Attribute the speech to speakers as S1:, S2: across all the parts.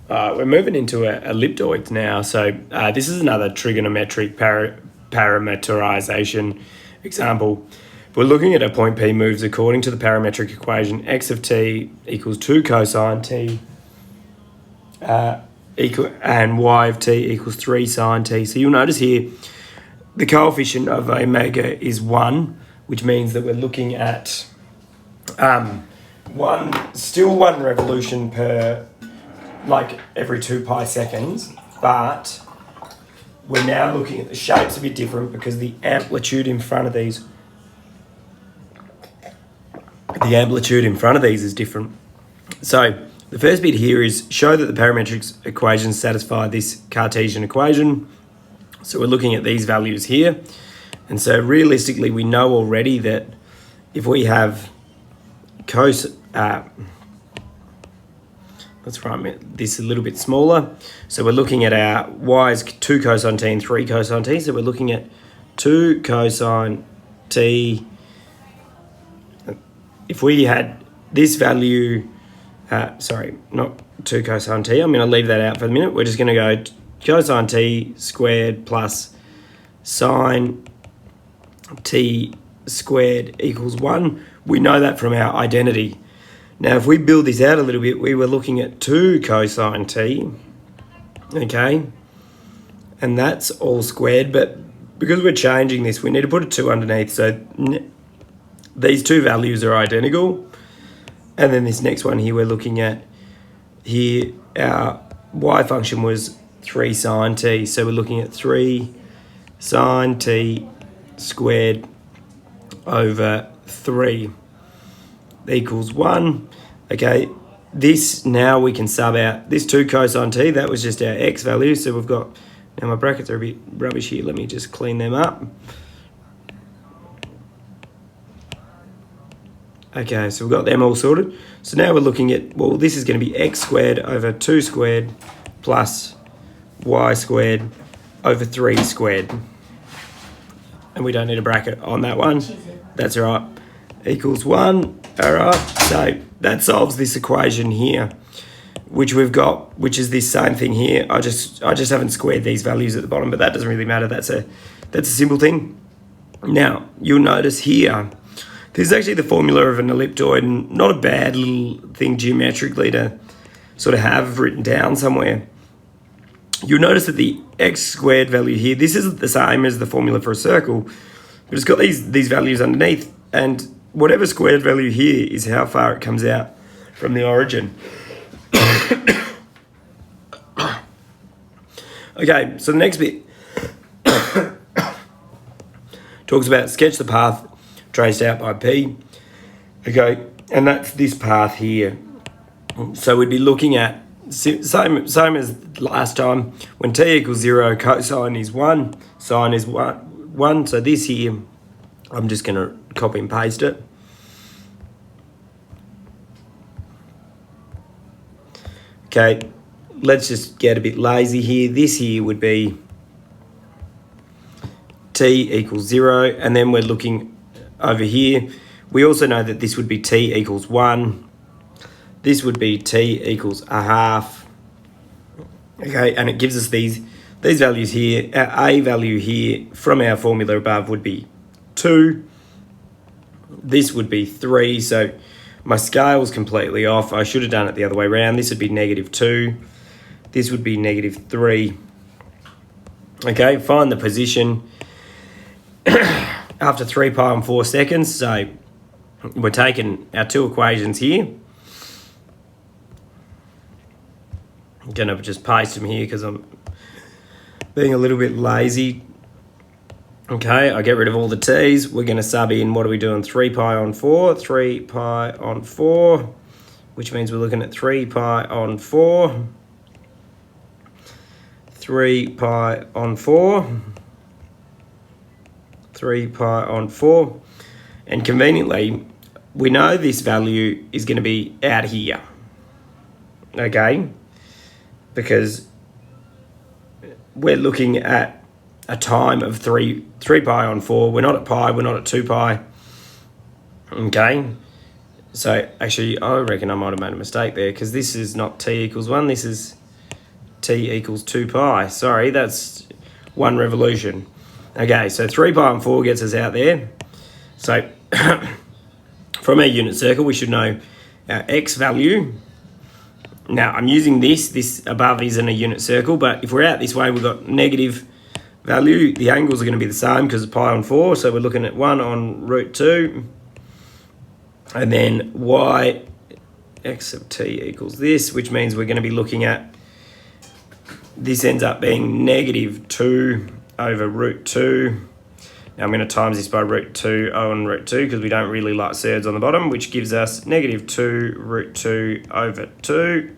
S1: We're moving into elliptoids now. So this is another trigonometric parameterisation example. We're looking at a point P moves according to the parametric equation x of t equals 2 cosine t and y of t equals 3 sine t. So you'll notice here the coefficient of omega is 1, which means that we're looking at one revolution per, like, every 2 pi seconds, but we're now looking at the shapes a bit different because the amplitude in front of these is different. So the first bit here is show that the parametric equations satisfy this Cartesian equation. So we're looking at these values here. And so realistically, we know already that if we have let's write this a little bit smaller. So we're looking at our y is 2 cosine t and 3 cosine t. So we're looking at 2 cosine t. If we had this value, sorry, not 2 cosine t. I'm going to leave that out for the minute. We're just going to go cosine t squared plus sine t squared equals 1. We know that from our identity. Now, if we build this out a little bit, we were looking at 2 cosine t, okay? And that's all squared, but because we're changing this, we need to put a 2 underneath. So these two values are identical. And then this next one here, we're looking at here, our y function was 3 sine t. So we're looking at 3 sine t squared over 3 equals 1. Okay, this now we can sub out this 2 cosine t. That was just our x value. So we've got, now my brackets are a bit rubbish here. Let me just clean them up. Okay, so we've got them all sorted. So now we're looking at, well, this is going to be x squared over 2 squared plus y squared over 3 squared. And we don't need a bracket on that one. That's all right. Equals 1. All right, so that solves this equation here, which we've got, which is this same thing here. I just haven't squared these values at the bottom, but that doesn't really matter. That's a simple thing. Now, you'll notice here, this is actually the formula of an elliptoid, and not a bad little thing geometrically to sort of have written down somewhere. You'll notice that the x squared value here, this isn't the same as the formula for a circle, but it's got these values underneath, and whatever squared value here is how far it comes out from the origin. Okay, so the next bit talks about sketch the path traced out by P. Okay, and that's this path here. So we'd be looking at, same as last time, when t equals 0, cosine is 1, sine is 1. So this here, I'm just going to copy and paste it. Okay, let's just get a bit lazy here. This here would be t equals 0, and then we're looking over here. We also know that this would be t equals 1. This would be t equals a half. Okay, and it gives us these values here. Our a value here from our formula above would be 2. This would be 3, so my scale's completely off. I should have done it the other way around. This would be -2. This would be -3. Okay, find the position after 3 pi and 4 seconds. So we're taking our two equations here. I'm going to just paste them here because I'm being a little bit lazy. Okay, I get rid of all the t's. We're going to sub in, what are we doing? 3 pi on 4, 3 pi on 4, which means we're looking at 3 pi on 4, 3 pi on 4, 3 pi on 4. And conveniently, we know this value is going to be out here. Okay, because we're looking at a time of 3 pi on 4. We're not at pi, we're not at 2 pi. Okay, so actually I reckon I might have made a mistake there because this is not t equals 1, this is t equals 2 pi. Sorry, that's 1 revolution. Okay, so 3 pi and 4 gets us out there. So from our unit circle, we should know our x value. Now, I'm using this above isn't a unit circle, but if we're out this way, we've got negative value. The angles are going to be the same because it's pi on 4, so we're looking at 1 on root 2. And then y x of t equals this, which means we're going to be looking at, this ends up being negative 2 over root 2. Now I'm going to times this by root 2 on root 2 because we don't really like surds on the bottom, which gives us negative 2 root 2 over 2.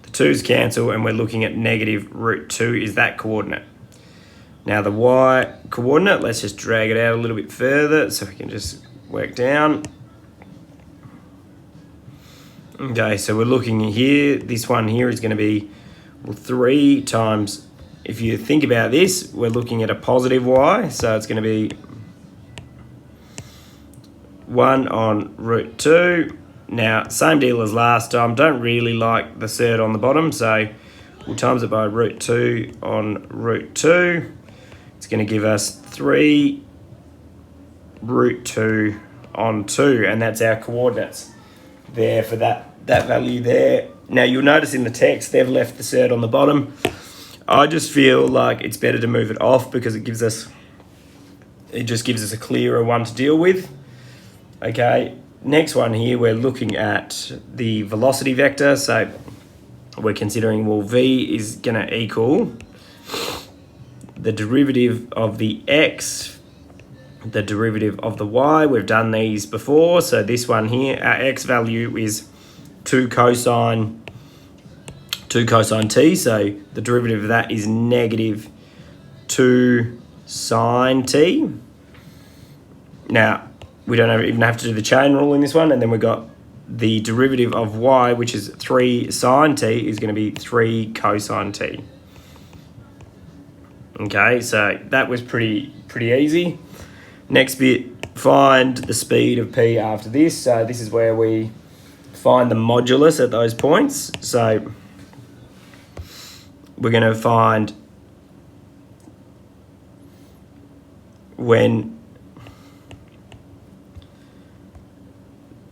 S1: The 2's cancel and we're looking at negative root 2 is that coordinate. Now the y coordinate, let's just drag it out a little bit further so we can just work down. Okay, so we're looking here, this one here is going to be 3 times, if you think about this, we're looking at a positive y, so it's going to be 1 on root 2. Now, same deal as last time, don't really like the surd on the bottom, so we'll times it by root 2 on root 2. It's going to give us 3 root 2 on 2, and that's our coordinates there for that value there. Now you'll notice in the text they've left the surd on the bottom. I just feel like it's better to move it off because it just gives us a clearer one to deal with. Okay, next one here we're looking at the velocity vector. So we're considering, well, v is going to equal the derivative of the x, the derivative of the y. We've done these before, so this one here, our x value is 2 cosine t, so the derivative of that is negative 2 sine t. Now, we don't even have to do the chain rule in this one, and then we've got the derivative of y, which is 3 sine t, is going to be 3 cosine t. Okay, so that was pretty easy. Next bit, find the speed of p after this. So this is where we find the modulus at those points. So we're going to find when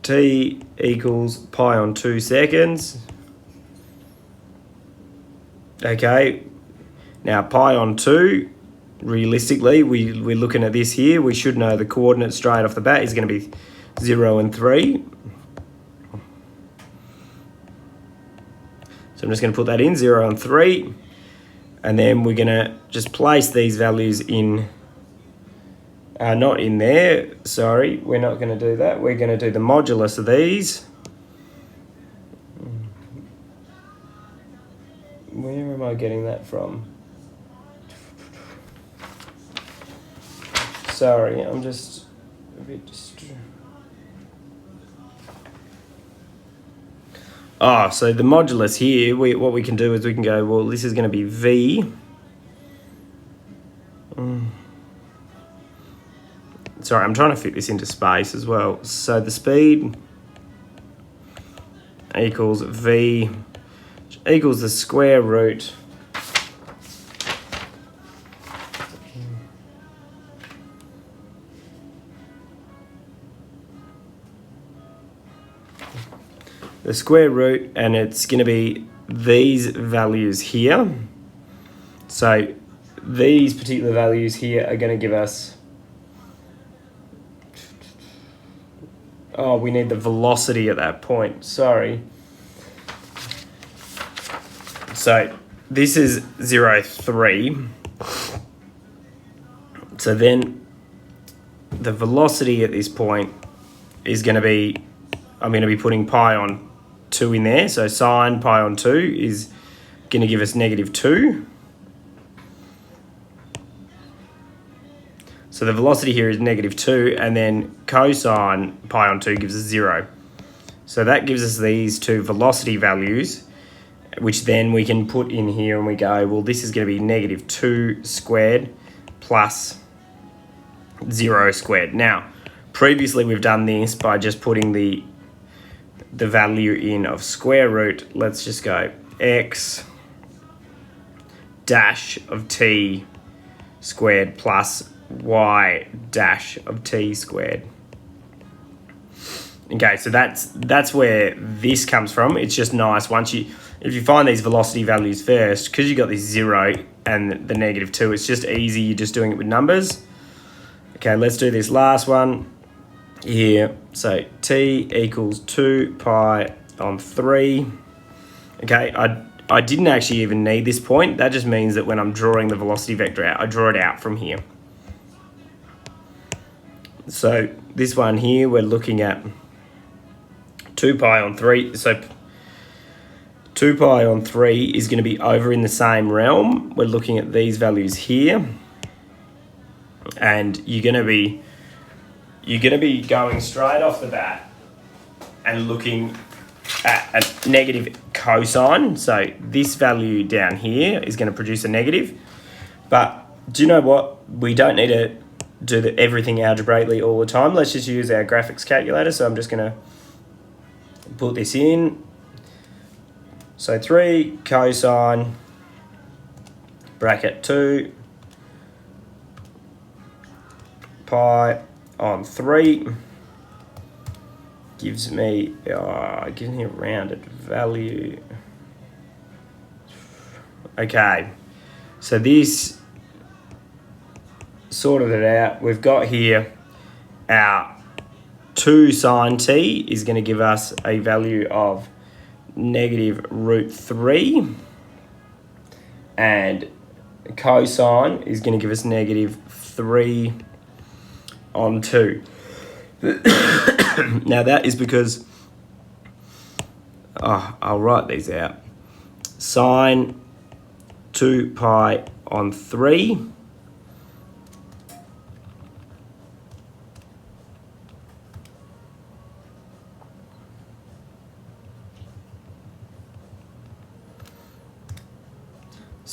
S1: t equals pi on 2 seconds. Okay, now pi on 2, realistically, we're looking at this here. We should know the coordinate straight off the bat is going to be 0 and 3. So I'm just going to put that in, 0 and 3. And then we're going to just place these values in, not in there, sorry, we're not going to do that. We're going to do the modulus of these. Where am I getting that from? Sorry, I'm just a bit distracted. So the modulus here, what we can do is we can go, well, this is going to be v. Sorry, I'm trying to fit this into space as well. So the speed equals v equals the square root and it's going to be these values here. So these particular values here are going to give us, we need the velocity at that point, sorry. So this is 0, 3. So then the velocity at this point is going to be, I'm going to be putting pi on 2 in there. So sine pi on 2 is going to give us negative 2. So the velocity here is negative 2, and then cosine pi on 2 gives us 0. So that gives us these two velocity values, which then we can put in here and we go, well, this is going to be negative 2 squared plus 0 squared. Now, previously we've done this by just putting the value in of square root. Let's just go x dash of t squared plus y dash of t squared. Okay, so that's where this comes from. It's just nice if you find these velocity values first, because you got this 0 and the -2, it's just easy. You're just doing it with numbers. Okay, let's do this last one here. So t equals 2 pi on 3. Okay, I didn't actually even need this point. That just means that when I'm drawing the velocity vector out, I draw it out from here. So this one here, we're looking at 2 pi on 3. So 2 pi on 3 is going to be over in the same realm. We're looking at these values here. And you're going to be going straight off the bat and looking at a negative cosine. So this value down here is going to produce a negative. But do you know what? We don't need to do everything algebraically all the time. Let's just use our graphics calculator. So I'm just going to put this in. So 3 cosine bracket 2 pi on 3 gives me a rounded value. Okay, so this sorted it out. We've got here our 2 sine t is going to give us a value of -√3, and cosine is going to give us -3 on 2. Now that is because, I'll write these out. Sine 2 pi on 3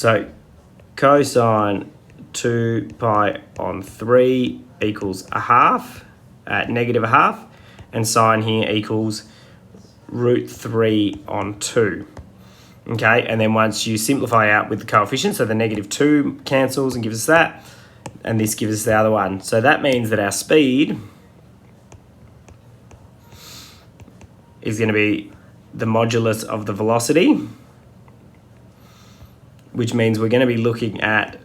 S1: so cosine 2 pi on 3 equals a half, -1/2, and sine here equals √3 on 2. Okay, and then once you simplify out with the coefficient, so the -2 cancels and gives us that, and this gives us the other one. So that means that our speed is going to be the modulus of the velocity, which means we're going to be looking at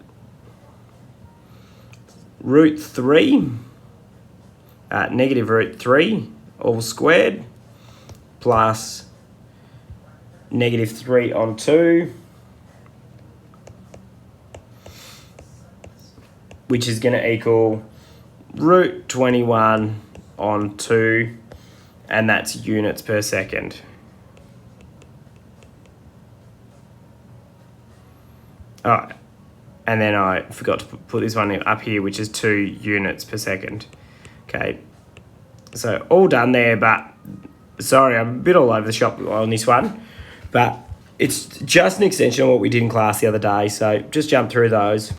S1: √3, -√3 all squared, plus -3 on 2, which is going to equal √21 on 2, and that's units per second. Oh, and then I forgot to put this one up here, which is 2 units per second. Okay, so all done there, but sorry, I'm a bit all over the shop on this one, but it's just an extension of what we did in class the other day, so just jump through those.